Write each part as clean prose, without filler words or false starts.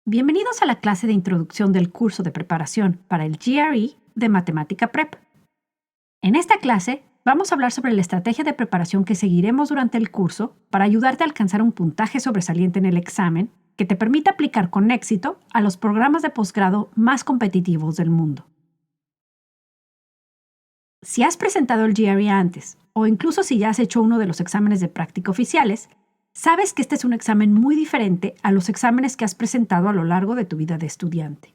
Bienvenidos a la clase de introducción del curso de preparación para el GRE de Matemática Prep. En esta clase vamos a hablar sobre la estrategia de preparación que seguiremos durante el curso para ayudarte a alcanzar un puntaje sobresaliente en el examen que te permita aplicar con éxito a los programas de posgrado más competitivos del mundo. Si has presentado el GRE antes, o incluso si ya has hecho uno de los exámenes de práctica oficiales, sabes que este es un examen muy diferente a los exámenes que has presentado a lo largo de tu vida de estudiante.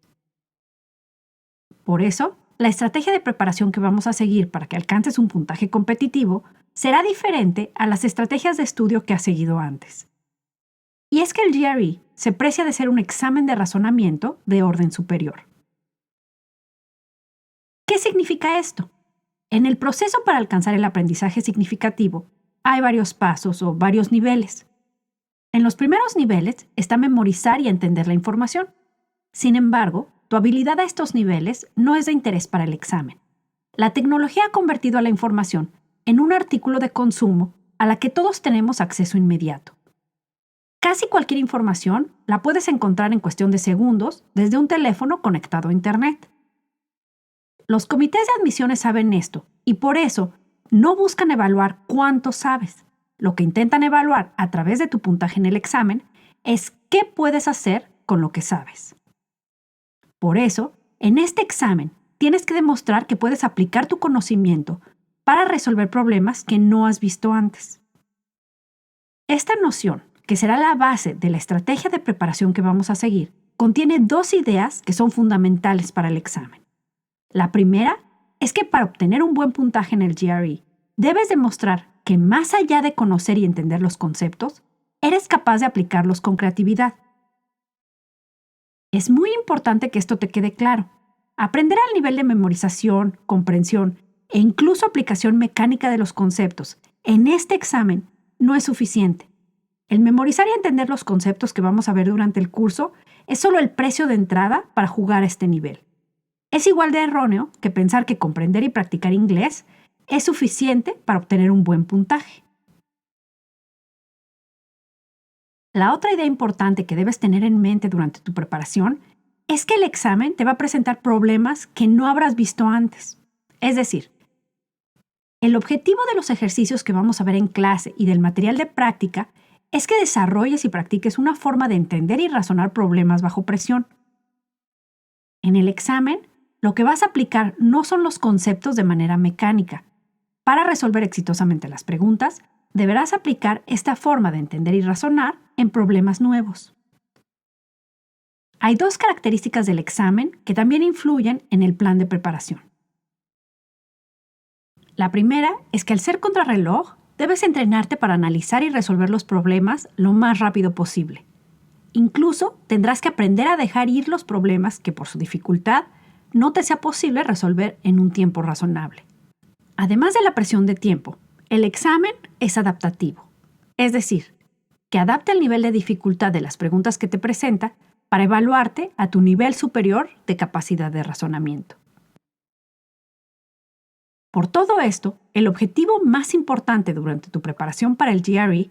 Por eso, la estrategia de preparación que vamos a seguir para que alcances un puntaje competitivo será diferente a las estrategias de estudio que has seguido antes. Y es que el GRE se precia de ser un examen de razonamiento de orden superior. ¿Qué significa esto? En el proceso para alcanzar el aprendizaje significativo, hay varios pasos o varios niveles. En los primeros niveles está memorizar y entender la información. Sin embargo, tu habilidad a estos niveles no es de interés para el examen. La tecnología ha convertido a la información en un artículo de consumo a la que todos tenemos acceso inmediato. Casi cualquier información la puedes encontrar en cuestión de segundos desde un teléfono conectado a Internet. Los comités de admisiones saben esto y por eso no buscan evaluar cuánto sabes. Lo que intentan evaluar a través de tu puntaje en el examen es qué puedes hacer con lo que sabes. Por eso, en este examen tienes que demostrar que puedes aplicar tu conocimiento para resolver problemas que no has visto antes. Esta noción, que será la base de la estrategia de preparación que vamos a seguir, contiene dos ideas que son fundamentales para el examen. La primera es que para obtener un buen puntaje en el GRE, debes demostrar que más allá de conocer y entender los conceptos, eres capaz de aplicarlos con creatividad. Es muy importante que esto te quede claro. Aprender al nivel de memorización, comprensión e incluso aplicación mecánica de los conceptos en este examen no es suficiente. El memorizar y entender los conceptos que vamos a ver durante el curso es solo el precio de entrada para jugar a este nivel. Es igual de erróneo que pensar que comprender y practicar inglés es suficiente para obtener un buen puntaje. La otra idea importante que debes tener en mente durante tu preparación es que el examen te va a presentar problemas que no habrás visto antes. Es decir, el objetivo de los ejercicios que vamos a ver en clase y del material de práctica es que desarrolles y practiques una forma de entender y razonar problemas bajo presión. En el examen, lo que vas a aplicar no son los conceptos de manera mecánica. Para resolver exitosamente las preguntas, deberás aplicar esta forma de entender y razonar en problemas nuevos. Hay dos características del examen que también influyen en el plan de preparación. La primera es que al ser contrarreloj, debes entrenarte para analizar y resolver los problemas lo más rápido posible. Incluso tendrás que aprender a dejar ir los problemas que por su dificultad no te sea posible resolver en un tiempo razonable. Además de la presión de tiempo, el examen es adaptativo, es decir, que adapta el nivel de dificultad de las preguntas que te presenta para evaluarte a tu nivel superior de capacidad de razonamiento. Por todo esto, el objetivo más importante durante tu preparación para el GRE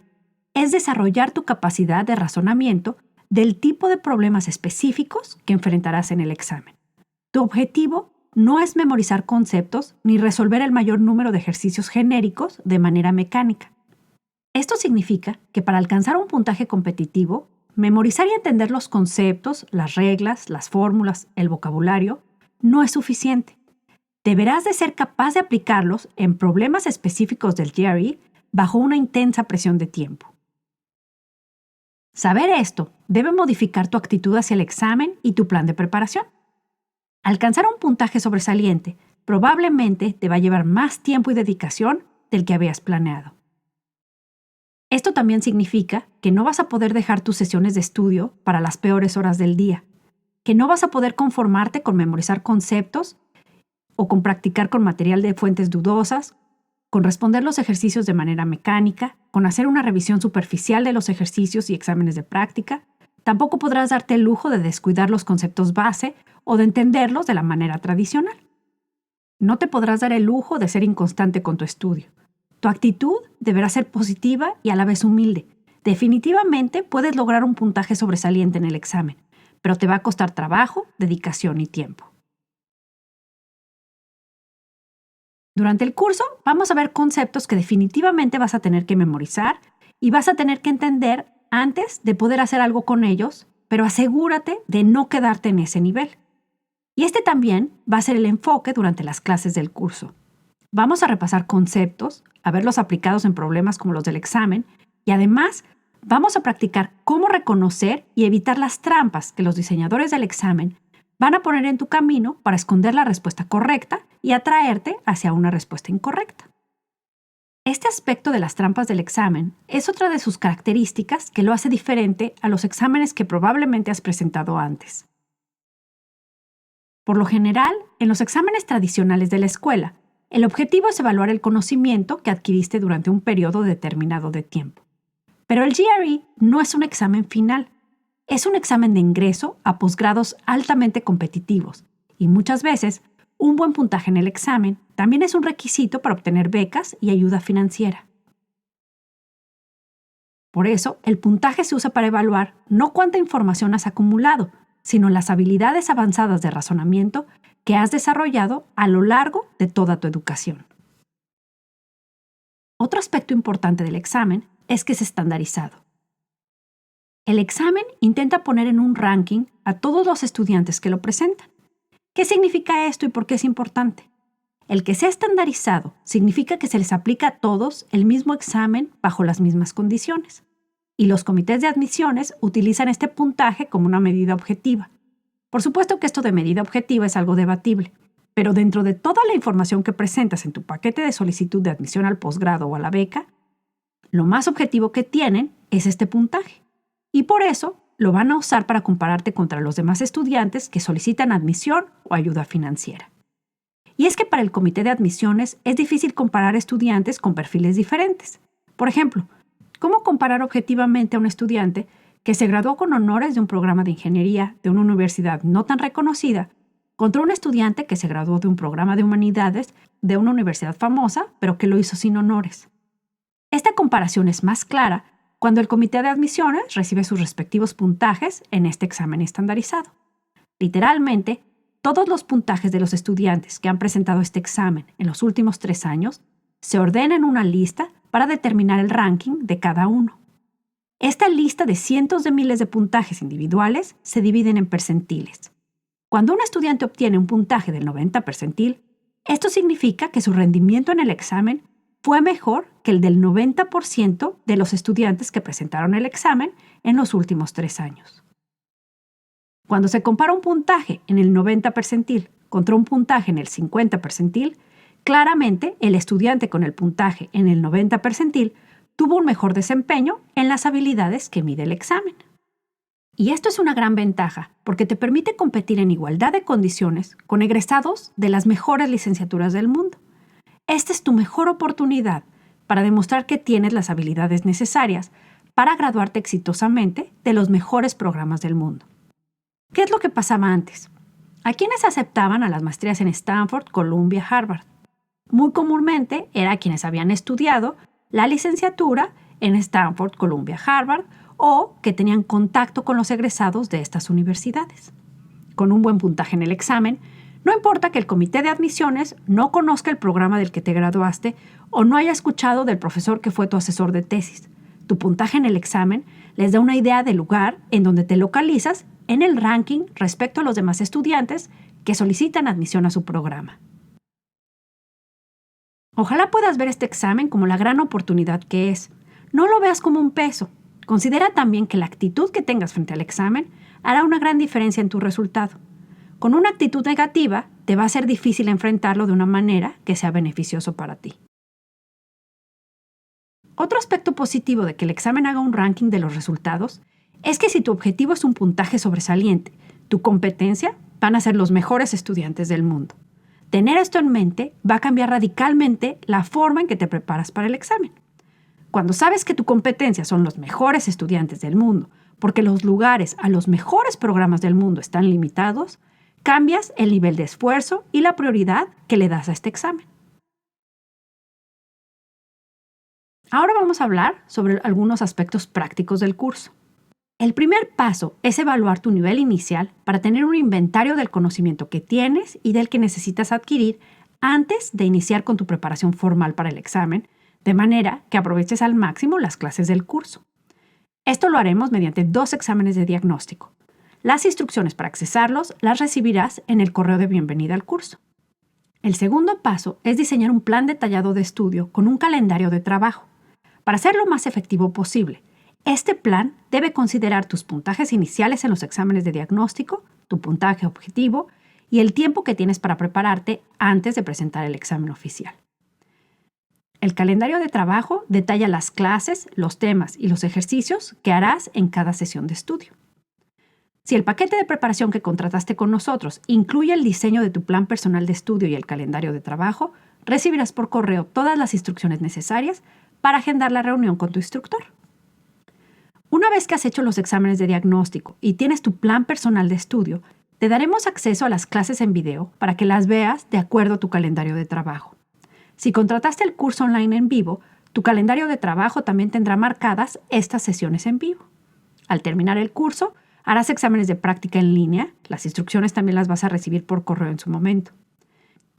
es desarrollar tu capacidad de razonamiento del tipo de problemas específicos que enfrentarás en el examen. Tu objetivo no es memorizar conceptos ni resolver el mayor número de ejercicios genéricos de manera mecánica. Esto significa que para alcanzar un puntaje competitivo, memorizar y entender los conceptos, las reglas, las fórmulas, el vocabulario, no es suficiente. Deberás de ser capaz de aplicarlos en problemas específicos del GRE bajo una intensa presión de tiempo. Saber esto debe modificar tu actitud hacia el examen y tu plan de preparación. Alcanzar un puntaje sobresaliente probablemente te va a llevar más tiempo y dedicación del que habías planeado. Esto también significa que no vas a poder dejar tus sesiones de estudio para las peores horas del día, que no vas a poder conformarte con memorizar conceptos o con practicar con material de fuentes dudosas, con responder los ejercicios de manera mecánica, con hacer una revisión superficial de los ejercicios y exámenes de práctica. Tampoco podrás darte el lujo de descuidar los conceptos base o de entenderlos de la manera tradicional. No te podrás dar el lujo de ser inconstante con tu estudio. Tu actitud deberá ser positiva y a la vez humilde. Definitivamente puedes lograr un puntaje sobresaliente en el examen, pero te va a costar trabajo, dedicación y tiempo. Durante el curso vamos a ver conceptos que definitivamente vas a tener que memorizar y vas a tener que entender antes de poder hacer algo con ellos, pero asegúrate de no quedarte en ese nivel. Y este también va a ser el enfoque durante las clases del curso. Vamos a repasar conceptos, a verlos aplicados en problemas como los del examen y además vamos a practicar cómo reconocer y evitar las trampas que los diseñadores del examen van a poner en tu camino para esconder la respuesta correcta y atraerte hacia una respuesta incorrecta. Este aspecto de las trampas del examen es otra de sus características que lo hace diferente a los exámenes que probablemente has presentado antes. Por lo general, en los exámenes tradicionales de la escuela, el objetivo es evaluar el conocimiento que adquiriste durante un periodo determinado de tiempo. Pero el GRE no es un examen final, es un examen de ingreso a posgrados altamente competitivos y muchas veces un buen puntaje en el examen también es un requisito para obtener becas y ayuda financiera. Por eso, el puntaje se usa para evaluar no cuánta información has acumulado, sino las habilidades avanzadas de razonamiento que has desarrollado a lo largo de toda tu educación. Otro aspecto importante del examen es que es estandarizado. El examen intenta poner en un ranking a todos los estudiantes que lo presentan. ¿Qué significa esto y por qué es importante? El que sea estandarizado significa que se les aplica a todos el mismo examen bajo las mismas condiciones. Y los comités de admisiones utilizan este puntaje como una medida objetiva. Por supuesto que esto de medida objetiva es algo debatible, pero dentro de toda la información que presentas en tu paquete de solicitud de admisión al posgrado o a la beca, lo más objetivo que tienen es este puntaje. Y por eso lo van a usar para compararte contra los demás estudiantes que solicitan admisión o ayuda financiera. Y es que para el comité de admisiones es difícil comparar estudiantes con perfiles diferentes. Por ejemplo, ¿cómo comparar objetivamente a un estudiante que se graduó con honores de un programa de ingeniería de una universidad no tan reconocida contra un estudiante que se graduó de un programa de humanidades de una universidad famosa, pero que lo hizo sin honores? Esta comparación es más clara cuando el comité de admisiones recibe sus respectivos puntajes en este examen estandarizado. Literalmente, todos los puntajes de los estudiantes que han presentado este examen en los últimos 3 años se ordenan en una lista para determinar el ranking de cada uno. Esta lista de cientos de miles de puntajes individuales se dividen en percentiles. Cuando un estudiante obtiene un puntaje del 90 percentil, esto significa que su rendimiento en el examen fue mejor que el del 90% de los estudiantes que presentaron el examen en los últimos 3 años. Cuando se compara un puntaje en el 90 percentil contra un puntaje en el 50 percentil, claramente el estudiante con el puntaje en el 90 percentil tuvo un mejor desempeño en las habilidades que mide el examen. Y esto es una gran ventaja porque te permite competir en igualdad de condiciones con egresados de las mejores licenciaturas del mundo. Esta es tu mejor oportunidad para demostrar que tienes las habilidades necesarias para graduarte exitosamente de los mejores programas del mundo. ¿Qué es lo que pasaba antes? ¿A quiénes aceptaban a las maestrías en Stanford, Columbia, Harvard? Muy comúnmente era a quienes habían estudiado la licenciatura en Stanford, Columbia, Harvard o que tenían contacto con los egresados de estas universidades. Con un buen puntaje en el examen, no importa que el comité de admisiones no conozca el programa del que te graduaste o no haya escuchado del profesor que fue tu asesor de tesis. Tu puntaje en el examen les da una idea del lugar en donde te localizas en el ranking respecto a los demás estudiantes que solicitan admisión a su programa. Ojalá puedas ver este examen como la gran oportunidad que es. No lo veas como un peso. Considera también que la actitud que tengas frente al examen hará una gran diferencia en tu resultado. Con una actitud negativa, te va a ser difícil enfrentarlo de una manera que sea beneficioso para ti. Otro aspecto positivo de que el examen haga un ranking de los resultados es que si tu objetivo es un puntaje sobresaliente, tu competencia van a ser los mejores estudiantes del mundo. Tener esto en mente va a cambiar radicalmente la forma en que te preparas para el examen. Cuando sabes que tu competencia son los mejores estudiantes del mundo, porque los lugares a los mejores programas del mundo están limitados, cambias el nivel de esfuerzo y la prioridad que le das a este examen. Ahora vamos a hablar sobre algunos aspectos prácticos del curso. El primer paso es evaluar tu nivel inicial para tener un inventario del conocimiento que tienes y del que necesitas adquirir antes de iniciar con tu preparación formal para el examen, de manera que aproveches al máximo las clases del curso. Esto lo haremos mediante 2 exámenes de diagnóstico. Las instrucciones para accesarlos las recibirás en el correo de bienvenida al curso. El segundo paso es diseñar un plan detallado de estudio con un calendario de trabajo. Para ser lo más efectivo posible, este plan debe considerar tus puntajes iniciales en los exámenes de diagnóstico, tu puntaje objetivo y el tiempo que tienes para prepararte antes de presentar el examen oficial. El calendario de trabajo detalla las clases, los temas y los ejercicios que harás en cada sesión de estudio. Si el paquete de preparación que contrataste con nosotros incluye el diseño de tu plan personal de estudio y el calendario de trabajo, recibirás por correo todas las instrucciones necesarias para agendar la reunión con tu instructor. Una vez que has hecho los exámenes de diagnóstico y tienes tu plan personal de estudio, te daremos acceso a las clases en video para que las veas de acuerdo a tu calendario de trabajo. Si contrataste el curso online en vivo, tu calendario de trabajo también tendrá marcadas estas sesiones en vivo. Al terminar el curso, harás exámenes de práctica en línea. Las instrucciones también las vas a recibir por correo en su momento.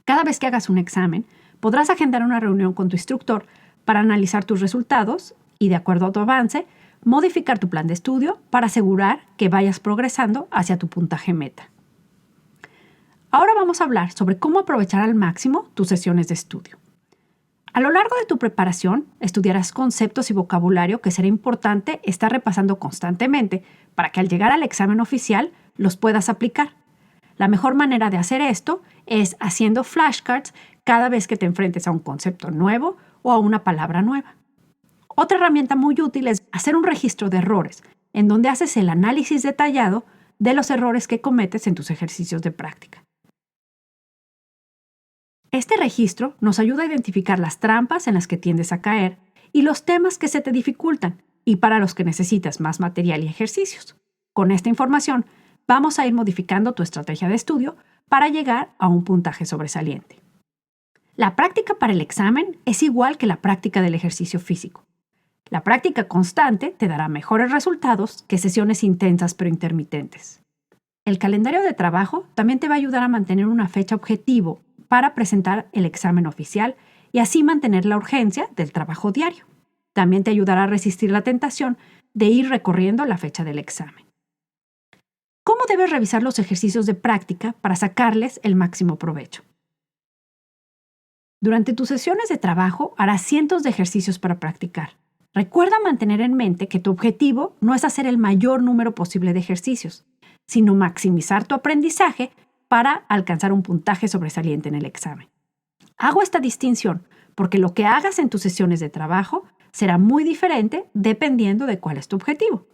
Cada vez que hagas un examen, podrás agendar una reunión con tu instructor para analizar tus resultados y, de acuerdo a tu avance, modificar tu plan de estudio para asegurar que vayas progresando hacia tu puntaje meta. Ahora vamos a hablar sobre cómo aprovechar al máximo tus sesiones de estudio. A lo largo de tu preparación, estudiarás conceptos y vocabulario que será importante estar repasando constantemente para que al llegar al examen oficial los puedas aplicar. La mejor manera de hacer esto es haciendo flashcards cada vez que te enfrentes a un concepto nuevo o a una palabra nueva. Otra herramienta muy útil es hacer un registro de errores, en donde haces el análisis detallado de los errores que cometes en tus ejercicios de práctica. Este registro nos ayuda a identificar las trampas en las que tiendes a caer y los temas que se te dificultan y para los que necesitas más material y ejercicios. Con esta información, vamos a ir modificando tu estrategia de estudio para llegar a un puntaje sobresaliente. La práctica para el examen es igual que la práctica del ejercicio físico. La práctica constante te dará mejores resultados que sesiones intensas pero intermitentes. El calendario de trabajo también te va a ayudar a mantener una fecha objetivo para presentar el examen oficial y así mantener la urgencia del trabajo diario. También te ayudará a resistir la tentación de ir recorriendo la fecha del examen. ¿Cómo debes revisar los ejercicios de práctica para sacarles el máximo provecho? Durante tus sesiones de trabajo harás cientos de ejercicios para practicar. Recuerda mantener en mente que tu objetivo no es hacer el mayor número posible de ejercicios, sino maximizar tu aprendizaje para alcanzar un puntaje sobresaliente en el examen. Hago esta distinción porque lo que hagas en tus sesiones de trabajo será muy diferente dependiendo de cuál es tu objetivo.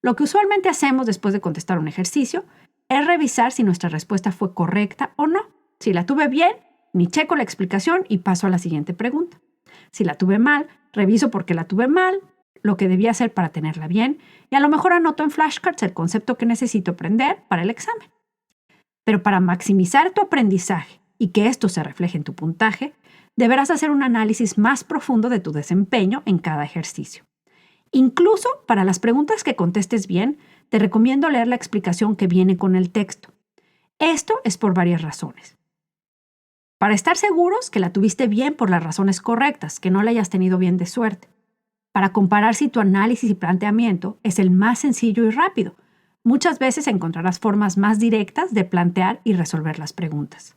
Lo que usualmente hacemos después de contestar un ejercicio es revisar si nuestra respuesta fue correcta o no. Si la tuve bien, ni checo la explicación y paso a la siguiente pregunta. Si la tuve mal, reviso por qué la tuve mal, lo que debía hacer para tenerla bien y a lo mejor anoto en flashcards el concepto que necesito aprender para el examen. Pero para maximizar tu aprendizaje y que esto se refleje en tu puntaje, deberás hacer un análisis más profundo de tu desempeño en cada ejercicio. Incluso para las preguntas que contestes bien, te recomiendo leer la explicación que viene con el texto. Esto es por varias razones. Para estar seguros que la tuviste bien por las razones correctas, que no la hayas tenido bien de suerte. Para comparar si tu análisis y planteamiento es el más sencillo y rápido. Muchas veces encontrarás formas más directas de plantear y resolver las preguntas.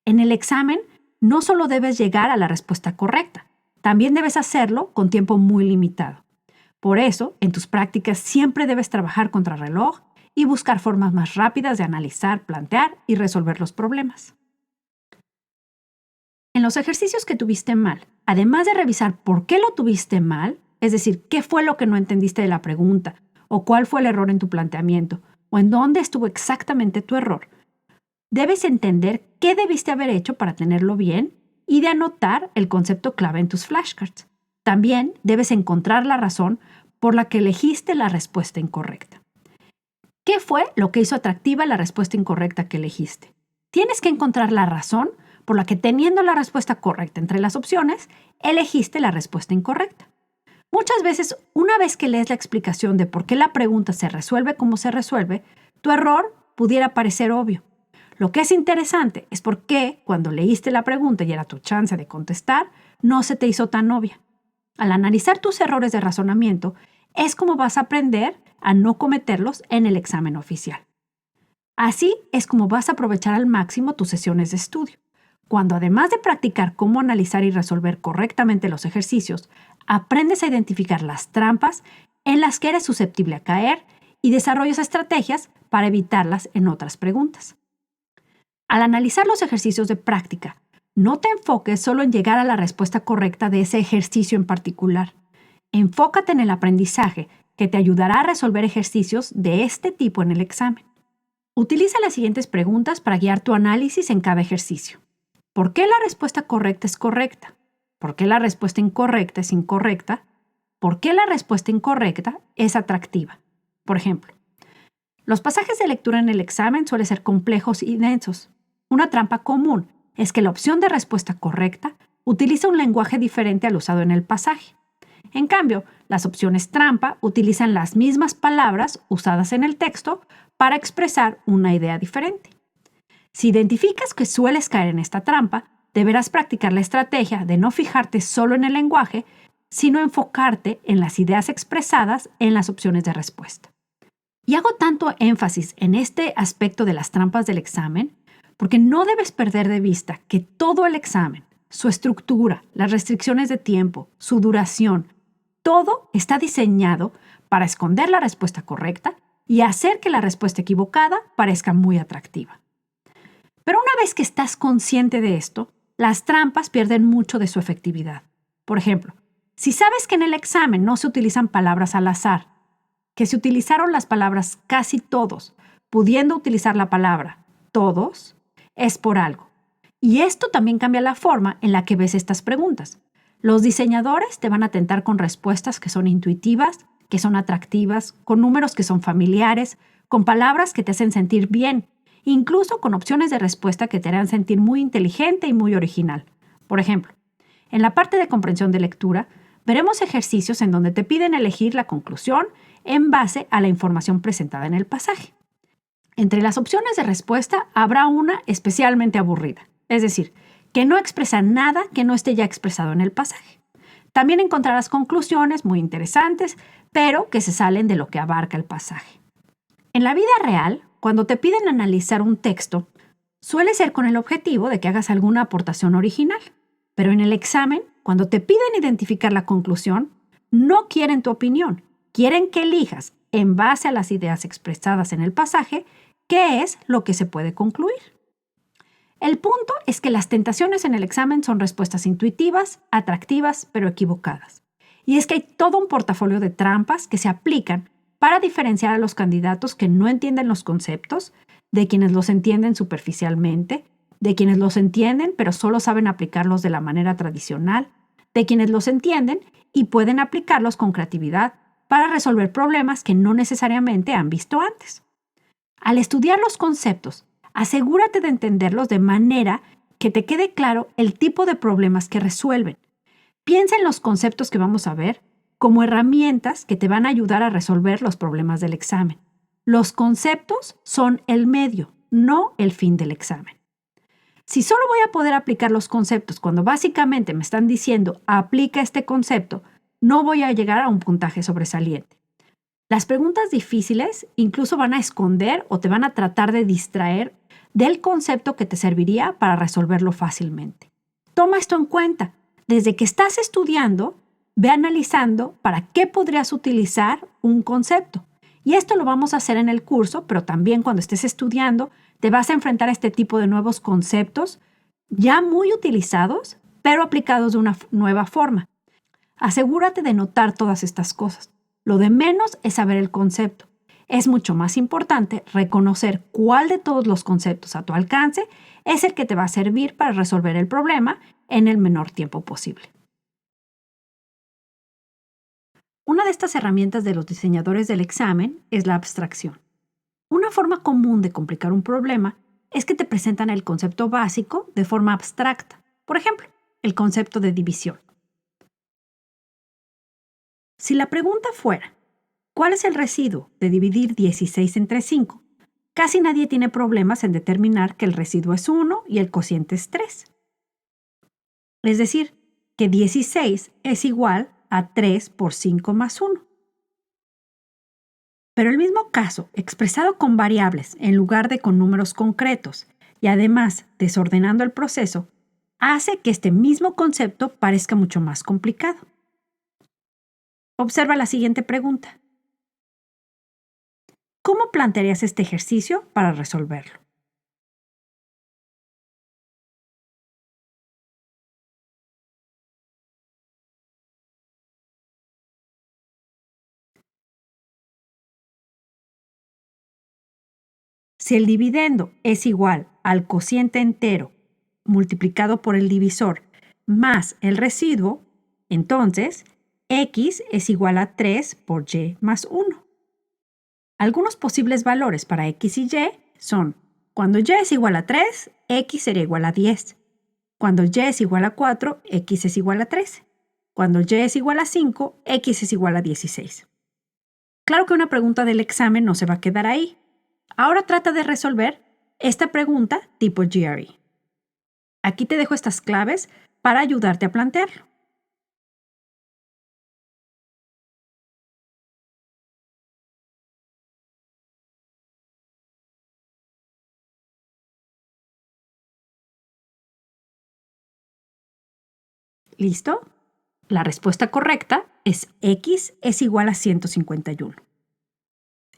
En el examen, no solo debes llegar a la respuesta correcta, también debes hacerlo con tiempo muy limitado. Por eso, en tus prácticas siempre debes trabajar contra reloj y buscar formas más rápidas de analizar, plantear y resolver los problemas. En los ejercicios que tuviste mal, además de revisar por qué lo tuviste mal, es decir, qué fue lo que no entendiste de la pregunta, o cuál fue el error en tu planteamiento, o en dónde estuvo exactamente tu error, debes entender qué debiste haber hecho para tenerlo bien y de anotar el concepto clave en tus flashcards. También debes encontrar la razón por la que elegiste la respuesta incorrecta. ¿Qué fue lo que hizo atractiva la respuesta incorrecta que elegiste? Tienes que encontrar la razón por la que, teniendo la respuesta correcta entre las opciones, elegiste la respuesta incorrecta. Muchas veces, una vez que lees la explicación de por qué la pregunta se resuelve como se resuelve, tu error pudiera parecer obvio. Lo que es interesante es por qué, cuando leíste la pregunta y era tu chance de contestar, no se te hizo tan obvia. Al analizar tus errores de razonamiento, es como vas a aprender a no cometerlos en el examen oficial. Así es como vas a aprovechar al máximo tus sesiones de estudio, cuando además de practicar cómo analizar y resolver correctamente los ejercicios, aprendes a identificar las trampas en las que eres susceptible a caer y desarrollas estrategias para evitarlas en otras preguntas. Al analizar los ejercicios de práctica, no te enfoques solo en llegar a la respuesta correcta de ese ejercicio en particular. Enfócate en el aprendizaje que te ayudará a resolver ejercicios de este tipo en el examen. Utiliza las siguientes preguntas para guiar tu análisis en cada ejercicio. ¿Por qué la respuesta correcta es correcta? ¿Por qué la respuesta incorrecta es incorrecta? ¿Por qué la respuesta incorrecta es atractiva? Por ejemplo, los pasajes de lectura en el examen suelen ser complejos y densos. Una trampa común es que la opción de respuesta correcta utiliza un lenguaje diferente al usado en el pasaje. En cambio, las opciones trampa utilizan las mismas palabras usadas en el texto para expresar una idea diferente. Si identificas que sueles caer en esta trampa, deberás practicar la estrategia de no fijarte solo en el lenguaje, sino enfocarte en las ideas expresadas en las opciones de respuesta. Y hago tanto énfasis en este aspecto de las trampas del examen porque no debes perder de vista que todo el examen, su estructura, las restricciones de tiempo, su duración, todo está diseñado para esconder la respuesta correcta y hacer que la respuesta equivocada parezca muy atractiva. Pero una vez que estás consciente de esto, las trampas pierden mucho de su efectividad. Por ejemplo, si sabes que en el examen no se utilizan palabras al azar, que se utilizaron las palabras casi todos, pudiendo utilizar la palabra todos, es por algo. Y esto también cambia la forma en la que ves estas preguntas. Los diseñadores te van a tentar con respuestas que son intuitivas, que son atractivas, con números que son familiares, con palabras que te hacen sentir bien, incluso con opciones de respuesta que te harán sentir muy inteligente y muy original. Por ejemplo, en la parte de comprensión de lectura, veremos ejercicios en donde te piden elegir la conclusión en base a la información presentada en el pasaje. Entre las opciones de respuesta habrá una especialmente aburrida, es decir, que no expresa nada que no esté ya expresado en el pasaje. También encontrarás conclusiones muy interesantes, pero que se salen de lo que abarca el pasaje. En la vida real, cuando te piden analizar un texto, suele ser con el objetivo de que hagas alguna aportación original. Pero en el examen, cuando te piden identificar la conclusión, no quieren tu opinión, quieren que elijas, en base a las ideas expresadas en el pasaje, qué es lo que se puede concluir. El punto es que las tentaciones en el examen son respuestas intuitivas, atractivas, pero equivocadas. Y es que hay todo un portafolio de trampas que se aplican para diferenciar a los candidatos que no entienden los conceptos, de quienes los entienden superficialmente, de quienes los entienden pero solo saben aplicarlos de la manera tradicional, de quienes los entienden y pueden aplicarlos con creatividad para resolver problemas que no necesariamente han visto antes. Al estudiar los conceptos, asegúrate de entenderlos de manera que te quede claro el tipo de problemas que resuelven. Piensa en los conceptos que vamos a ver como herramientas que te van a ayudar a resolver los problemas del examen. Los conceptos son el medio, no el fin del examen. Si solo voy a poder aplicar los conceptos cuando básicamente me están diciendo aplica este concepto, no voy a llegar a un puntaje sobresaliente. Las preguntas difíciles incluso van a esconder o te van a tratar de distraer del concepto que te serviría para resolverlo fácilmente. Toma esto en cuenta. Desde que estás estudiando, ve analizando para qué podrías utilizar un concepto. Y esto lo vamos a hacer en el curso, pero también cuando estés estudiando, te vas a enfrentar a este tipo de nuevos conceptos ya muy utilizados, pero aplicados de una nueva forma. Asegúrate de notar todas estas cosas. Lo de menos es saber el concepto. Es mucho más importante reconocer cuál de todos los conceptos a tu alcance es el que te va a servir para resolver el problema en el menor tiempo posible. Una de estas herramientas de los diseñadores del examen es la abstracción. Una forma común de complicar un problema es que te presentan el concepto básico de forma abstracta. Por ejemplo, el concepto de división. Si la pregunta fuera, ¿cuál es el residuo de dividir 16 entre 5? Casi nadie tiene problemas en determinar que el residuo es 1 y el cociente es 3. Es decir, que 16 es igual a 3 por 5 más 1. Pero el mismo caso, expresado con variables en lugar de con números concretos y además desordenando el proceso, hace que este mismo concepto parezca mucho más complicado. Observa la siguiente pregunta. ¿Cómo plantearías este ejercicio para resolverlo? Si el dividendo es igual al cociente entero multiplicado por el divisor más el residuo, entonces x es igual a 3 por y más 1. Algunos posibles valores para x y y son: cuando y es igual a 3, x sería igual a 10. Cuando y es igual a 4, x es igual a 13. Cuando y es igual a 5, x es igual a 16. Claro que una pregunta del examen no se va a quedar ahí. Ahora trata de resolver esta pregunta tipo GRE. Aquí te dejo estas claves para ayudarte a plantearlo. ¿Listo? La respuesta correcta es x es igual a 151.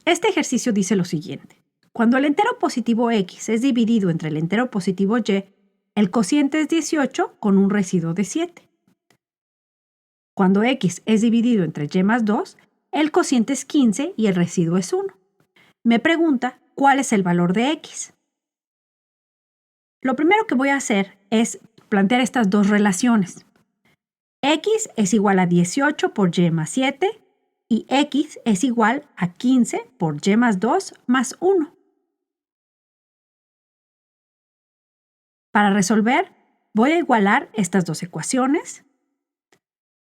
Este ejercicio dice lo siguiente. Cuando el entero positivo x es dividido entre el entero positivo y, el cociente es 18 con un residuo de 7. Cuando x es dividido entre y más 2, el cociente es 15 y el residuo es 1. Me pregunta cuál es el valor de x. Lo primero que voy a hacer es plantear estas dos relaciones. X es igual a 18 por y más 7 y x es igual a 15 por y más 2 más 1. Para resolver, voy a igualar estas dos ecuaciones,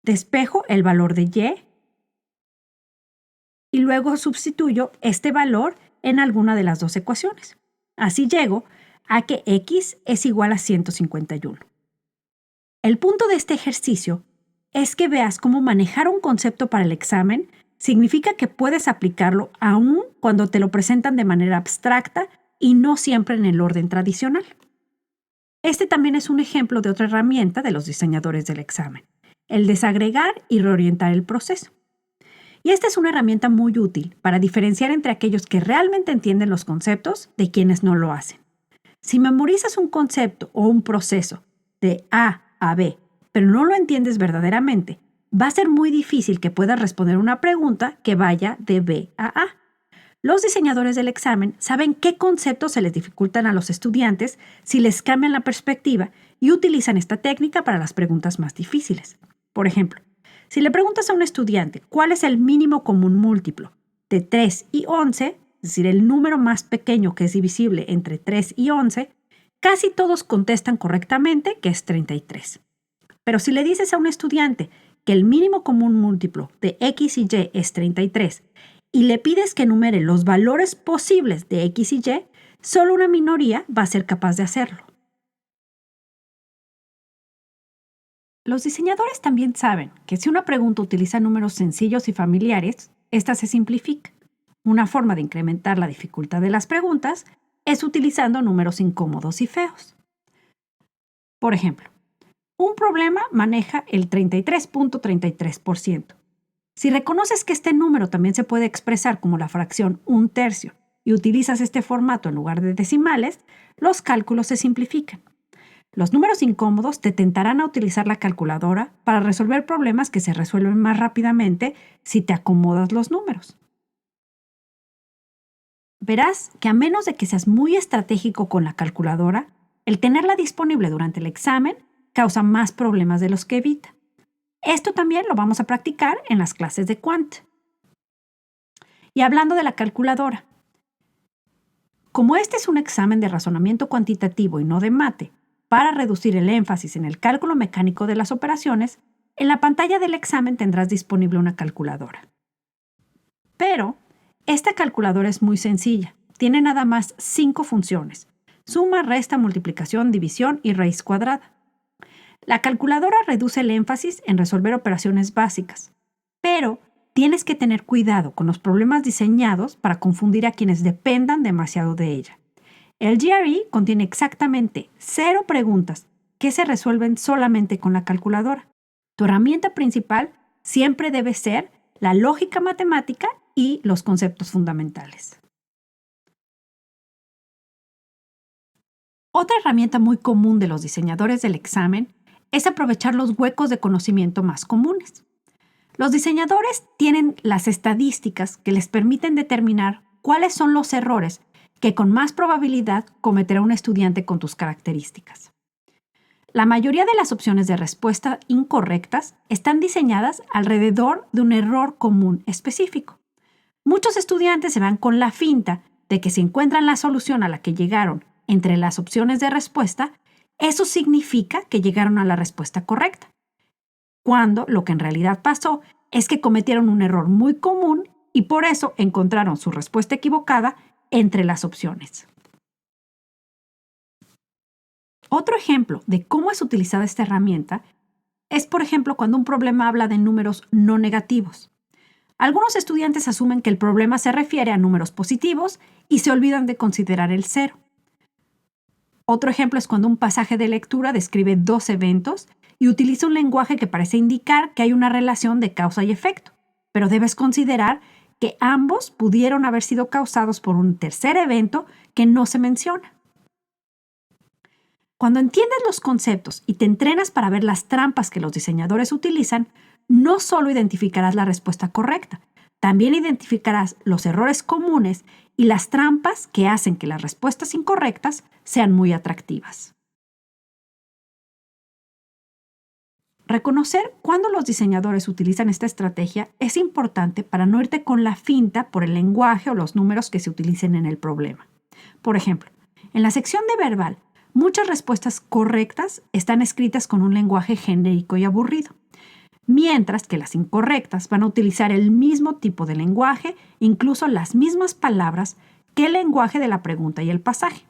despejo el valor de y luego sustituyo este valor en alguna de las dos ecuaciones. Así llego a que x es igual a 151. El punto de este ejercicio es que veas cómo manejar un concepto para el examen significa que puedes aplicarlo aún cuando te lo presentan de manera abstracta y no siempre en el orden tradicional. Este también es un ejemplo de otra herramienta de los diseñadores del examen, el desagregar y reorientar el proceso. Y esta es una herramienta muy útil para diferenciar entre aquellos que realmente entienden los conceptos de quienes no lo hacen. Si memorizas un concepto o un proceso de A a B, pero no lo entiendes verdaderamente, va a ser muy difícil que puedas responder una pregunta que vaya de B a A. Los diseñadores del examen saben qué conceptos se les dificultan a los estudiantes si les cambian la perspectiva y utilizan esta técnica para las preguntas más difíciles. Por ejemplo, si le preguntas a un estudiante cuál es el mínimo común múltiplo de 3 y 11, es decir, el número más pequeño que es divisible entre 3 y 11, casi todos contestan correctamente que es 33. Pero si le dices a un estudiante que el mínimo común múltiplo de x y y es 33 y le pides que enumere los valores posibles de x y y, solo una minoría va a ser capaz de hacerlo. Los diseñadores también saben que si una pregunta utiliza números sencillos y familiares, esta se simplifica. Una forma de incrementar la dificultad de las preguntas es utilizando números incómodos y feos. Por ejemplo, un problema maneja el 33.33%. Si reconoces que este número también se puede expresar como la fracción 1/3 y utilizas este formato en lugar de decimales, los cálculos se simplifican. Los números incómodos te tentarán a utilizar la calculadora para resolver problemas que se resuelven más rápidamente si te acomodas los números. Verás que a menos de que seas muy estratégico con la calculadora, el tenerla disponible durante el examen causa más problemas de los que evita. Esto también lo vamos a practicar en las clases de Quant. Y hablando de la calculadora, como este es un examen de razonamiento cuantitativo y no de mate, para reducir el énfasis en el cálculo mecánico de las operaciones, En la pantalla del examen tendrás disponible una calculadora. Pero esta calculadora es muy sencilla. Tiene nada más 5 funciones: suma, resta, multiplicación, división y raíz cuadrada. La calculadora reduce el énfasis en resolver operaciones básicas, pero tienes que tener cuidado con los problemas diseñados para confundir a quienes dependan demasiado de ella. El GRE contiene exactamente 0 preguntas que se resuelven solamente con la calculadora. Tu herramienta principal siempre debe ser la lógica matemática y los conceptos fundamentales. Otra herramienta muy común de los diseñadores del examen es aprovechar los huecos de conocimiento más comunes. Los diseñadores tienen las estadísticas que les permiten determinar cuáles son los errores que con más probabilidad cometerá un estudiante con tus características. La mayoría de las opciones de respuesta incorrectas están diseñadas alrededor de un error común específico. Muchos estudiantes se van con la finta de que si encuentran la solución a la que llegaron entre las opciones de respuesta, eso significa que llegaron a la respuesta correcta, cuando lo que en realidad pasó es que cometieron un error muy común y por eso encontraron su respuesta equivocada entre las opciones. Otro ejemplo de cómo es utilizada esta herramienta es, por ejemplo, cuando un problema habla de números no negativos. Algunos estudiantes asumen que el problema se refiere a números positivos y se olvidan de considerar el cero. Otro ejemplo es cuando un pasaje de lectura describe 2 eventos y utiliza un lenguaje que parece indicar que hay una relación de causa y efecto, pero debes considerar que ambos pudieron haber sido causados por un tercer evento que no se menciona. Cuando entiendes los conceptos y te entrenas para ver las trampas que los diseñadores utilizan, no solo identificarás la respuesta correcta, también identificarás los errores comunes y las trampas que hacen que las respuestas incorrectas sean muy atractivas. Reconocer cuándo los diseñadores utilizan esta estrategia es importante para no irte con la finta por el lenguaje o los números que se utilicen en el problema. Por ejemplo, en la sección de verbal, muchas respuestas correctas están escritas con un lenguaje genérico y aburrido, mientras que las incorrectas van a utilizar el mismo tipo de lenguaje, incluso las mismas palabras que el lenguaje de la pregunta y el pasaje.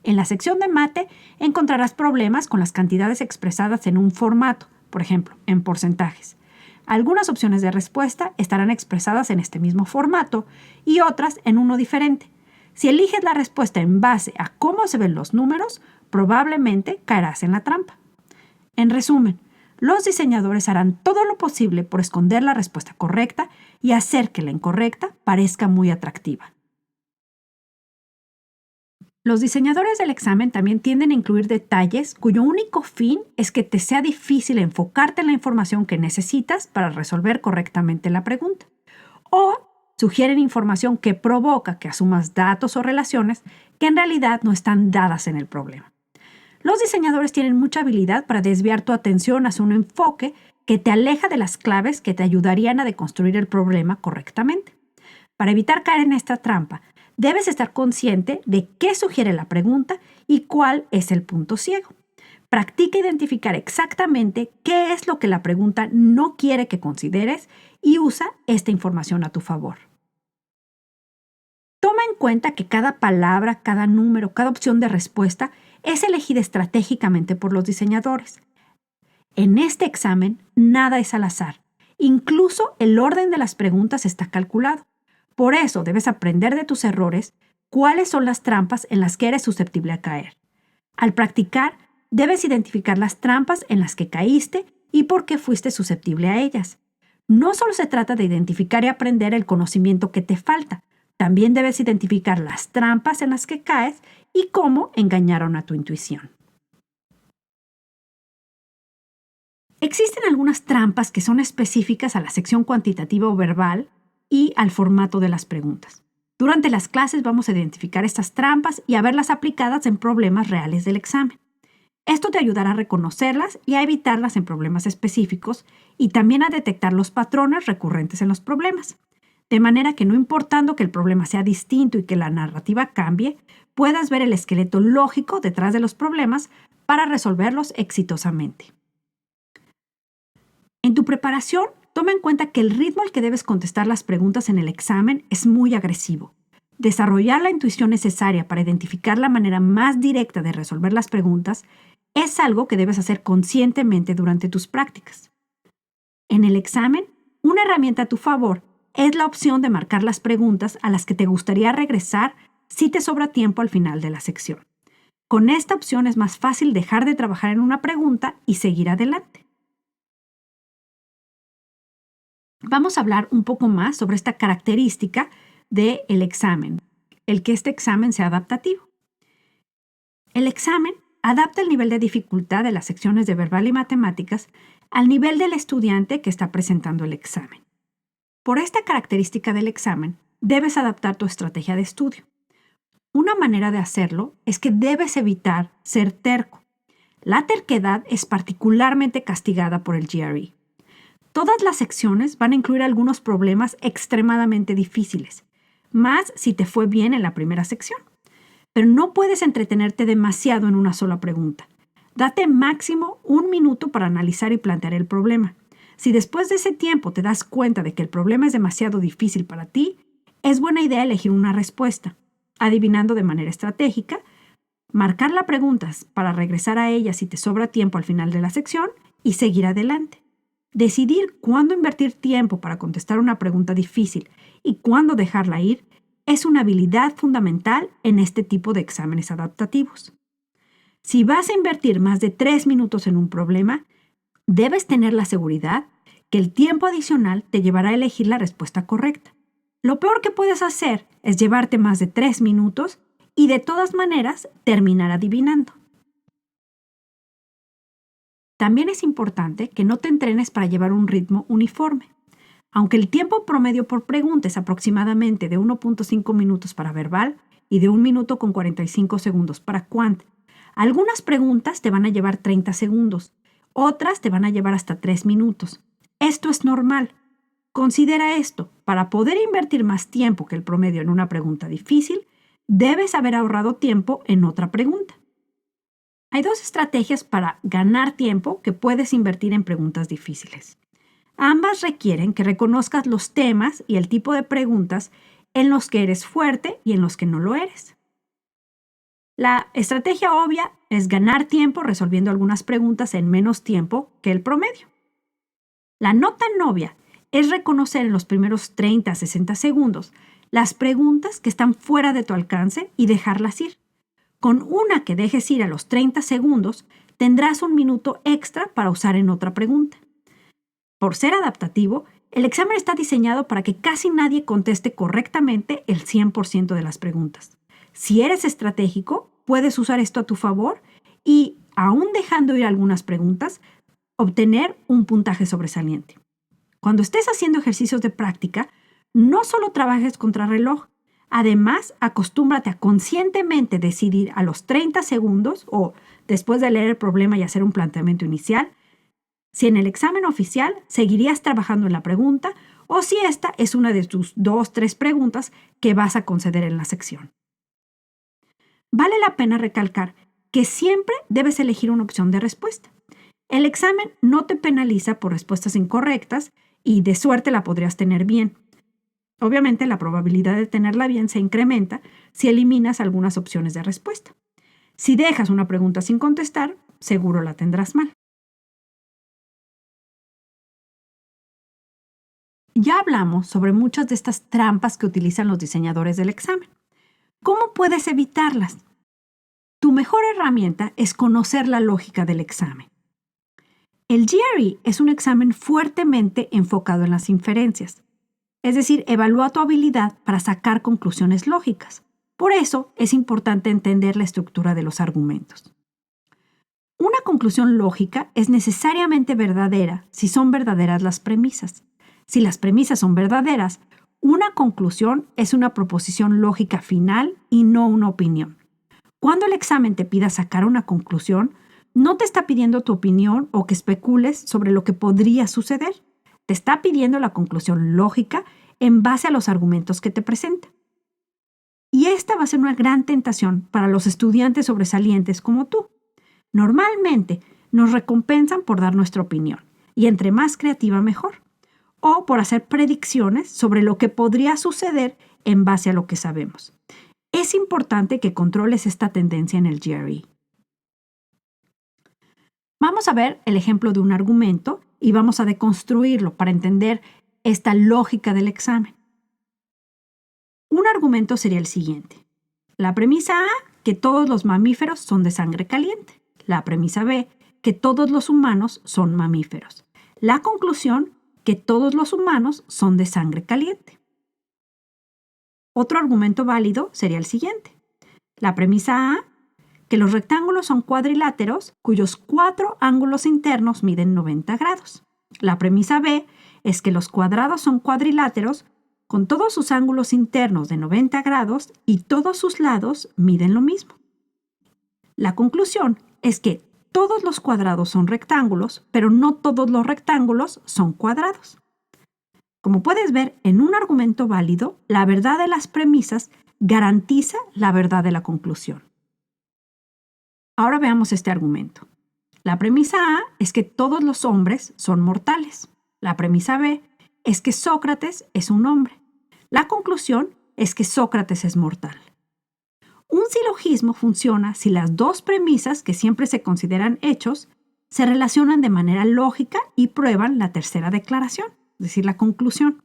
En la sección de mate encontrarás problemas con las cantidades expresadas en un formato, por ejemplo, en porcentajes. Algunas opciones de respuesta estarán expresadas en este mismo formato y otras en uno diferente. Si eliges la respuesta en base a cómo se ven los números, probablemente caerás en la trampa. En resumen, los diseñadores harán todo lo posible por esconder la respuesta correcta y hacer que la incorrecta parezca muy atractiva. Los diseñadores del examen también tienden a incluir detalles cuyo único fin es que te sea difícil enfocarte en la información que necesitas para resolver correctamente la pregunta. O sugieren información que provoca que asumas datos o relaciones que en realidad no están dadas en el problema. Los diseñadores tienen mucha habilidad para desviar tu atención hacia un enfoque que te aleja de las claves que te ayudarían a deconstruir el problema correctamente. Para evitar caer en esta trampa, debes estar consciente de qué sugiere la pregunta y cuál es el punto ciego. Practica identificar exactamente qué es lo que la pregunta no quiere que consideres y usa esta información a tu favor. Toma en cuenta que cada palabra, cada número, cada opción de respuesta es elegida estratégicamente por los diseñadores. En este examen, nada es al azar. Incluso el orden de las preguntas está calculado. Por eso debes aprender de tus errores cuáles son las trampas en las que eres susceptible a caer. Al practicar, debes identificar las trampas en las que caíste y por qué fuiste susceptible a ellas. No solo se trata de identificar y aprender el conocimiento que te falta, también debes identificar las trampas en las que caes y cómo engañaron a tu intuición. Existen algunas trampas que son específicas a la sección cuantitativa o verbal y al formato de las preguntas. Durante las clases vamos a identificar estas trampas y a verlas aplicadas en problemas reales del examen. Esto te ayudará a reconocerlas y a evitarlas en problemas específicos y también a detectar los patrones recurrentes en los problemas. De manera que no importando que el problema sea distinto y que la narrativa cambie, puedas ver el esqueleto lógico detrás de los problemas para resolverlos exitosamente. En tu preparación, toma en cuenta que el ritmo al que debes contestar las preguntas en el examen es muy agresivo. Desarrollar la intuición necesaria para identificar la manera más directa de resolver las preguntas es algo que debes hacer conscientemente durante tus prácticas. En el examen, una herramienta a tu favor es la opción de marcar las preguntas a las que te gustaría regresar si te sobra tiempo al final de la sección. Con esta opción es más fácil dejar de trabajar en una pregunta y seguir adelante. Vamos a hablar un poco más sobre esta característica del examen, el que este examen sea adaptativo. El examen adapta el nivel de dificultad de las secciones de verbal y matemáticas al nivel del estudiante que está presentando el examen. Por esta característica del examen, debes adaptar tu estrategia de estudio. Una manera de hacerlo es que debes evitar ser terco. La terquedad es particularmente castigada por el GRE. Todas las secciones van a incluir algunos problemas extremadamente difíciles, más si te fue bien en la primera sección. Pero no puedes entretenerte demasiado en una sola pregunta. Date máximo 1 minuto para analizar y plantear el problema. Si después de ese tiempo te das cuenta de que el problema es demasiado difícil para ti, es buena idea elegir una respuesta, adivinando de manera estratégica, marcar la pregunta para regresar a ella si te sobra tiempo al final de la sección y seguir adelante. Decidir cuándo invertir tiempo para contestar una pregunta difícil y cuándo dejarla ir es una habilidad fundamental en este tipo de exámenes adaptativos. Si vas a invertir más de 3 minutos en un problema, debes tener la seguridad que el tiempo adicional te llevará a elegir la respuesta correcta. Lo peor que puedes hacer es llevarte más de 3 minutos y de todas maneras terminar adivinando. También es importante que no te entrenes para llevar un ritmo uniforme. Aunque el tiempo promedio por pregunta es aproximadamente de 1.5 minutos para verbal y de 1 minuto con 45 segundos para quant, algunas preguntas te van a llevar 30 segundos, otras te van a llevar hasta 3 minutos. Esto es normal. Considera esto: para poder invertir más tiempo que el promedio en una pregunta difícil, debes haber ahorrado tiempo en otra pregunta. Hay 2 estrategias para ganar tiempo que puedes invertir en preguntas difíciles. Ambas requieren que reconozcas los temas y el tipo de preguntas en los que eres fuerte y en los que no lo eres. La estrategia obvia es ganar tiempo resolviendo algunas preguntas en menos tiempo que el promedio. La no tan obvia es reconocer en los primeros 30 a 60 segundos las preguntas que están fuera de tu alcance y dejarlas ir. Con una que dejes ir a los 30 segundos, tendrás 1 minuto extra para usar en otra pregunta. Por ser adaptativo, el examen está diseñado para que casi nadie conteste correctamente el 100% de las preguntas. Si eres estratégico, puedes usar esto a tu favor y, aún dejando ir algunas preguntas, obtener un puntaje sobresaliente. Cuando estés haciendo ejercicios de práctica, no solo trabajes contra reloj. Además, acostúmbrate a conscientemente decidir a los 30 segundos o después de leer el problema y hacer un planteamiento inicial si en el examen oficial seguirías trabajando en la pregunta o si esta es una de tus 2-3 preguntas que vas a conceder en la sección. Vale la pena recalcar que siempre debes elegir una opción de respuesta. El examen no te penaliza por respuestas incorrectas y de suerte la podrías tener bien. Obviamente, la probabilidad de tenerla bien se incrementa si eliminas algunas opciones de respuesta. Si dejas una pregunta sin contestar, seguro la tendrás mal. Ya hablamos sobre muchas de estas trampas que utilizan los diseñadores del examen. ¿Cómo puedes evitarlas? Tu mejor herramienta es conocer la lógica del examen. El GRE es un examen fuertemente enfocado en las inferencias. Es decir, evalúa tu habilidad para sacar conclusiones lógicas. Por eso es importante entender la estructura de los argumentos. Una conclusión lógica es necesariamente verdadera si son verdaderas las premisas. Si las premisas son verdaderas, una conclusión es una proposición lógica final y no una opinión. Cuando el examen te pida sacar una conclusión, no te está pidiendo tu opinión o que especules sobre lo que podría suceder. Te está pidiendo la conclusión lógica en base a los argumentos que te presenta. Y esta va a ser una gran tentación para los estudiantes sobresalientes como tú. Normalmente nos recompensan por dar nuestra opinión y entre más creativa mejor, o por hacer predicciones sobre lo que podría suceder en base a lo que sabemos. Es importante que controles esta tendencia en el GRE. Vamos a ver el ejemplo de un argumento y vamos a deconstruirlo para entender esta lógica del examen. Un argumento sería el siguiente. La premisa A, que todos los mamíferos son de sangre caliente. La premisa B, que todos los humanos son mamíferos. La conclusión, que todos los humanos son de sangre caliente. Otro argumento válido sería el siguiente. La premisa A, que los rectángulos son cuadriláteros cuyos 4 ángulos internos miden 90 grados. La premisa B es que los cuadrados son cuadriláteros con todos sus ángulos internos de 90 grados y todos sus lados miden lo mismo. La conclusión es que todos los cuadrados son rectángulos, pero no todos los rectángulos son cuadrados. Como puedes ver, en un argumento válido, la verdad de las premisas garantiza la verdad de la conclusión. Ahora veamos este argumento. La premisa A es que todos los hombres son mortales. La premisa B es que Sócrates es un hombre. La conclusión es que Sócrates es mortal. Un silogismo funciona si las dos premisas, que siempre se consideran hechos, se relacionan de manera lógica y prueban la tercera declaración, es decir, la conclusión.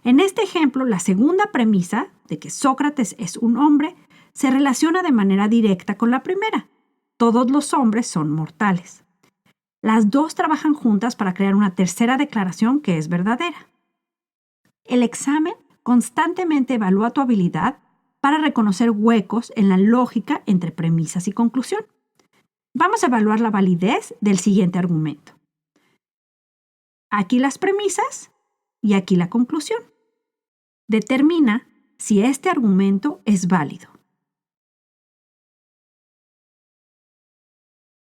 En este ejemplo, la segunda premisa, de que Sócrates es un hombre, se relaciona de manera directa con la primera. Todos los hombres son mortales. Las dos trabajan juntas para crear una tercera declaración que es verdadera. El examen constantemente evalúa tu habilidad para reconocer huecos en la lógica entre premisas y conclusión. Vamos a evaluar la validez del siguiente argumento. Aquí las premisas y aquí la conclusión. Determina si este argumento es válido.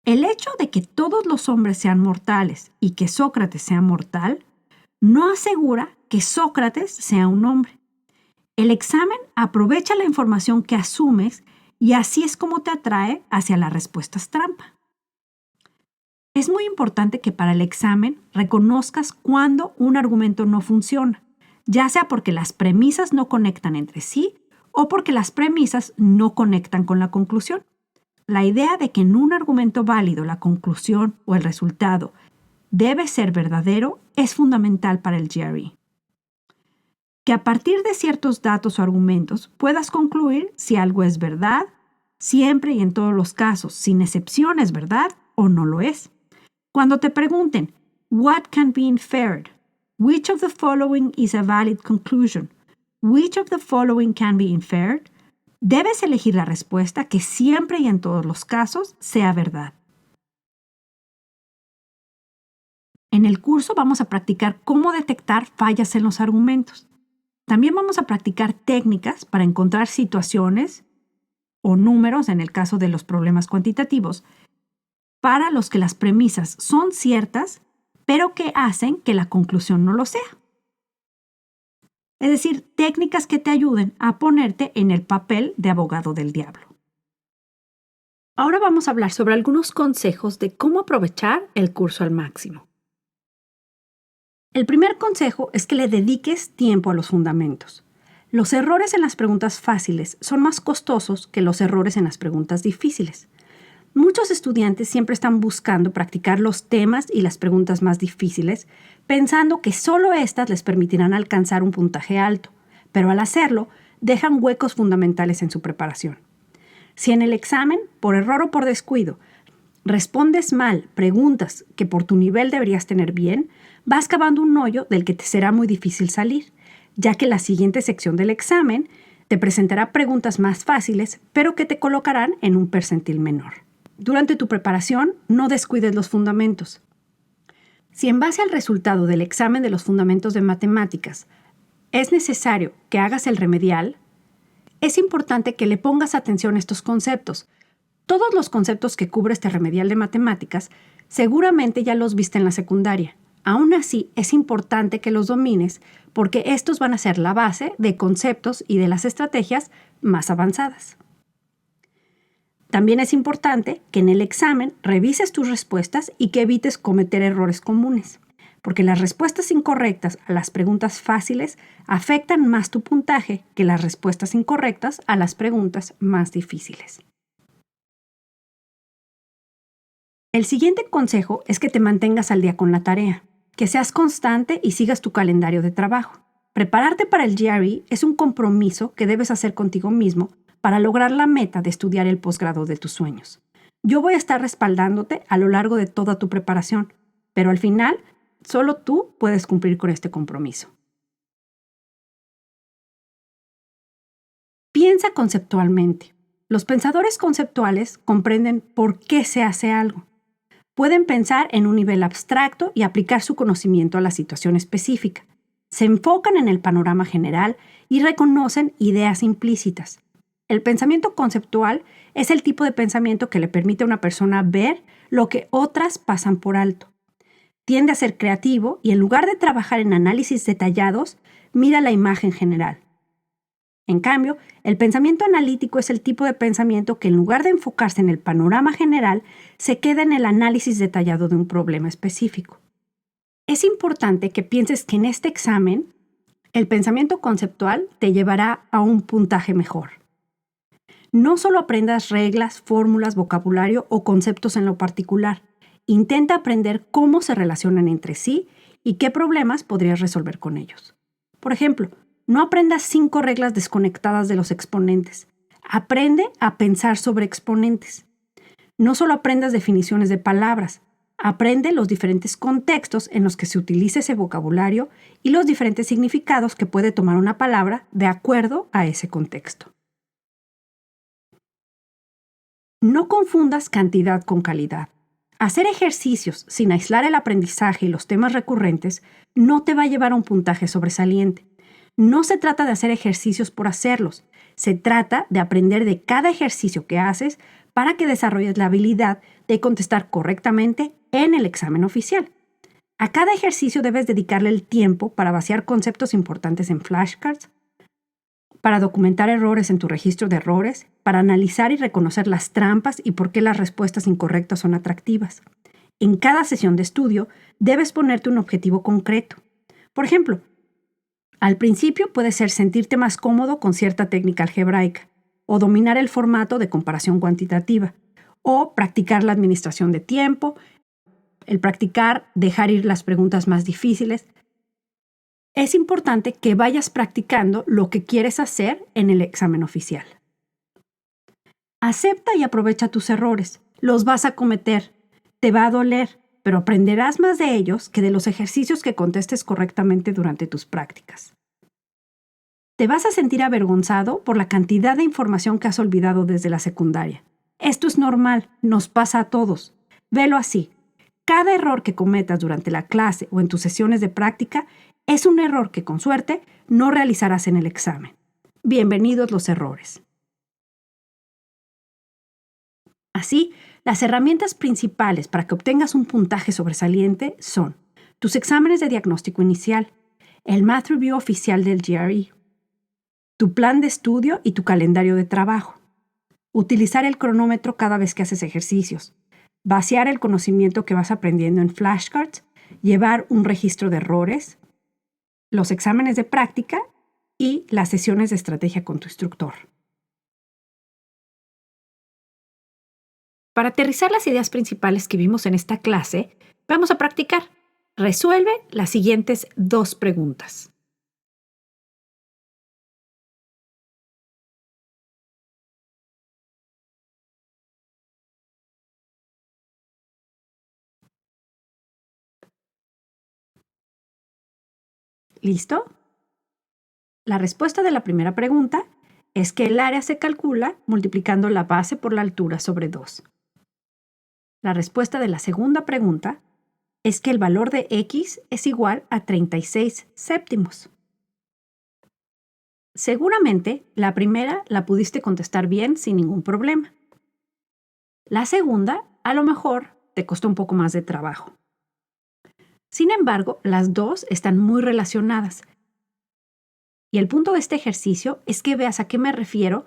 El hecho de que todos los hombres sean mortales y que Sócrates sea mortal no asegura que Sócrates sea un hombre. El examen aprovecha la información que asumes y así es como te atrae hacia las respuestas trampa. Es muy importante que para el examen reconozcas cuando un argumento no funciona, ya sea porque las premisas no conectan entre sí o porque las premisas no conectan con la conclusión. La idea de que en un argumento válido la conclusión o el resultado debe ser verdadero es fundamental para el GRE. Que a partir de ciertos datos o argumentos puedas concluir si algo es verdad, siempre y en todos los casos, sin excepción es verdad o no lo es. Cuando te pregunten, what can be inferred? Which of the following is a valid conclusion? Which of the following can be inferred? Debes elegir la respuesta que siempre y en todos los casos sea verdad. En el curso vamos a practicar cómo detectar fallas en los argumentos. También vamos a practicar técnicas para encontrar situaciones o números, en el caso de los problemas cuantitativos, para los que las premisas son ciertas, pero que hacen que la conclusión no lo sea. Es decir, técnicas que te ayuden a ponerte en el papel de abogado del diablo. Ahora vamos a hablar sobre algunos consejos de cómo aprovechar el curso al máximo. El primer consejo es que le dediques tiempo a los fundamentos. Los errores en las preguntas fáciles son más costosos que los errores en las preguntas difíciles. Muchos estudiantes siempre están buscando practicar los temas y las preguntas más difíciles, pensando que solo estas les permitirán alcanzar un puntaje alto, pero al hacerlo, dejan huecos fundamentales en su preparación. Si en el examen, por error o por descuido, respondes mal preguntas que por tu nivel deberías tener bien, vas cavando un hoyo del que te será muy difícil salir, ya que la siguiente sección del examen te presentará preguntas más fáciles, pero que te colocarán en un percentil menor. Durante tu preparación, no descuides los fundamentos. Si en base al resultado del examen de los fundamentos de matemáticas es necesario que hagas el remedial, es importante que le pongas atención a estos conceptos. Todos los conceptos que cubre este remedial de matemáticas seguramente ya los viste en la secundaria. Aún así, es importante que los domines porque estos van a ser la base de conceptos y de las estrategias más avanzadas. También es importante que en el examen revises tus respuestas y que evites cometer errores comunes. porque las respuestas incorrectas a las preguntas fáciles afectan más tu puntaje que las respuestas incorrectas a las preguntas más difíciles. El siguiente consejo es que te mantengas al día con la tarea, que seas constante y sigas tu calendario de trabajo. Prepararte para el GRE es un compromiso que debes hacer contigo mismo para lograr la meta de estudiar el posgrado de tus sueños. Yo voy a estar respaldándote a lo largo de toda tu preparación, pero al final, solo tú puedes cumplir con este compromiso. Piensa conceptualmente. Los pensadores conceptuales comprenden por qué se hace algo. Pueden pensar en un nivel abstracto y aplicar su conocimiento a la situación específica. Se enfocan en el panorama general y reconocen ideas implícitas. El pensamiento conceptual es el tipo de pensamiento que le permite a una persona ver lo que otras pasan por alto. Tiende a ser creativo y en lugar de trabajar en análisis detallados, mira la imagen general. En cambio, el pensamiento analítico es el tipo de pensamiento que en lugar de enfocarse en el panorama general, se queda en el análisis detallado de un problema específico. Es importante que pienses que en este examen, el pensamiento conceptual te llevará a un puntaje mejor. No solo aprendas reglas, fórmulas, vocabulario o conceptos en lo particular. Intenta aprender cómo se relacionan entre sí y qué problemas podrías resolver con ellos. Por ejemplo, no aprendas 5 reglas desconectadas de los exponentes. Aprende a pensar sobre exponentes. No solo aprendas definiciones de palabras. Aprende los diferentes contextos en los que se utiliza ese vocabulario y los diferentes significados que puede tomar una palabra de acuerdo a ese contexto. No confundas cantidad con calidad. Hacer ejercicios sin aislar el aprendizaje y los temas recurrentes no te va a llevar a un puntaje sobresaliente. No se trata de hacer ejercicios por hacerlos. Se trata de aprender de cada ejercicio que haces para que desarrolles la habilidad de contestar correctamente en el examen oficial. A cada ejercicio debes dedicarle el tiempo para vaciar conceptos importantes en flashcards, para documentar errores en tu registro de errores, para analizar y reconocer las trampas y por qué las respuestas incorrectas son atractivas. En cada sesión de estudio debes ponerte un objetivo concreto. Por ejemplo, al principio puede ser sentirte más cómodo con cierta técnica algebraica, o dominar el formato de comparación cuantitativa, o practicar la administración de tiempo, el practicar dejar ir las preguntas más difíciles. Es importante que vayas practicando lo que quieres hacer en el examen oficial. Acepta y aprovecha tus errores. Los vas a cometer. Te va a doler, pero aprenderás más de ellos que de los ejercicios que contestes correctamente durante tus prácticas. Te vas a sentir avergonzado por la cantidad de información que has olvidado desde la secundaria. Esto es normal, nos pasa a todos. Velo así. Cada error que cometas durante la clase o en tus sesiones de práctica es un error que, con suerte, no realizarás en el examen. Bienvenidos los errores. Así, las herramientas principales para que obtengas un puntaje sobresaliente son tus exámenes de diagnóstico inicial, el Math Review oficial del GRE, tu plan de estudio y tu calendario de trabajo, utilizar el cronómetro cada vez que haces ejercicios, vaciar el conocimiento que vas aprendiendo en flashcards, llevar un registro de errores, los exámenes de práctica y las sesiones de estrategia con tu instructor. Para aterrizar las ideas principales que vimos en esta clase, vamos a practicar. Resuelve las siguientes 2 preguntas. ¿Listo? La respuesta de la primera pregunta es que el área se calcula multiplicando la base por la altura sobre 2. La respuesta de la segunda pregunta es que el valor de x es igual a 36 séptimos. Seguramente la primera la pudiste contestar bien sin ningún problema. La segunda, a lo mejor, te costó un poco más de trabajo. Sin embargo, las dos están muy relacionadas. Y el punto de este ejercicio es que veas a qué me refiero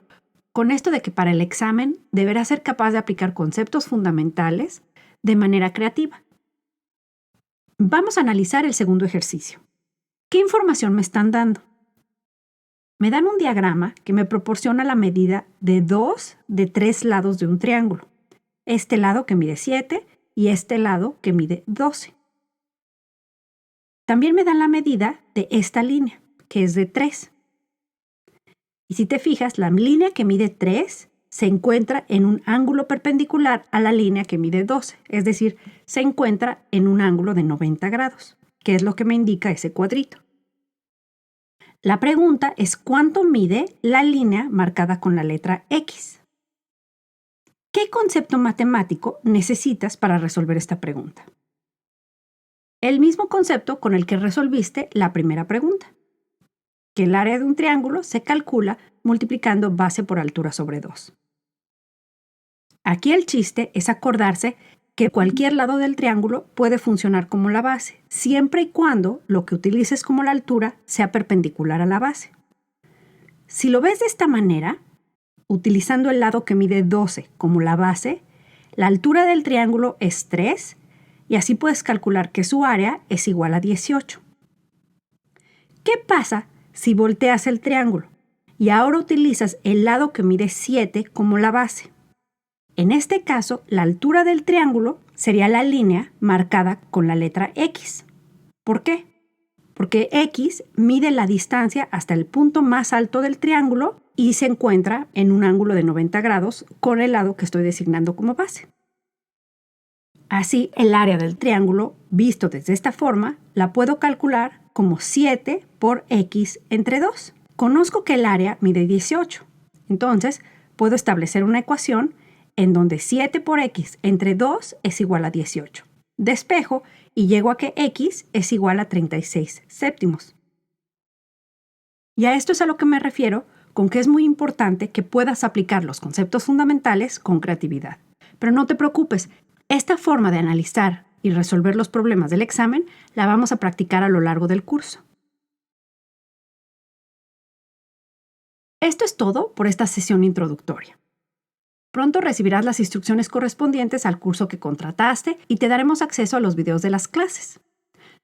con esto de que para el examen deberás ser capaz de aplicar conceptos fundamentales de manera creativa. Vamos a analizar el segundo ejercicio. ¿Qué información me están dando? Me dan un diagrama que me proporciona la medida de 2 de 3 lados de un triángulo. Este lado que mide 7 y este lado que mide 12. También me dan la medida de esta línea, que es de 3. Y si te fijas, la línea que mide 3 se encuentra en un ángulo perpendicular a la línea que mide 12, es decir, se encuentra en un ángulo de 90 grados, que es lo que me indica ese cuadrito. La pregunta es cuánto mide la línea marcada con la letra X. ¿Qué concepto matemático necesitas para resolver esta pregunta? El mismo concepto con el que resolviste la primera pregunta, que el área de un triángulo se calcula multiplicando base por altura sobre 2. Aquí el chiste es acordarse que cualquier lado del triángulo puede funcionar como la base, siempre y cuando lo que utilices como la altura sea perpendicular a la base. Si lo ves de esta manera, utilizando el lado que mide 12 como la base, la altura del triángulo es 3 y así puedes calcular que su área es igual a 18. ¿Qué pasa si volteas el triángulo y ahora utilizas el lado que mide 7 como la base? En este caso, la altura del triángulo sería la línea marcada con la letra X. ¿Por qué? Porque X mide la distancia hasta el punto más alto del triángulo y se encuentra en un ángulo de 90 grados con el lado que estoy designando como base. Así, el área del triángulo, visto desde esta forma, la puedo calcular como 7 por X entre 2. Conozco que el área mide 18. Entonces, puedo establecer una ecuación en donde 7 por X entre 2 es igual a 18. Despejo y llego a que X es igual a 36 séptimos. Y a esto es a lo que me refiero con que es muy importante que puedas aplicar los conceptos fundamentales con creatividad. Pero no te preocupes, esta forma de analizar y resolver los problemas del examen la vamos a practicar a lo largo del curso. Esto es todo por esta sesión introductoria. Pronto recibirás las instrucciones correspondientes al curso que contrataste y te daremos acceso a los videos de las clases.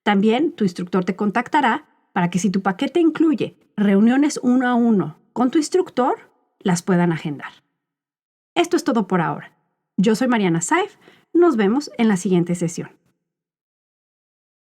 También tu instructor te contactará para que si tu paquete incluye reuniones 1 a 1 con tu instructor, las puedan agendar. Esto es todo por ahora. Yo soy Mariana Saif. Nos vemos en la siguiente sesión.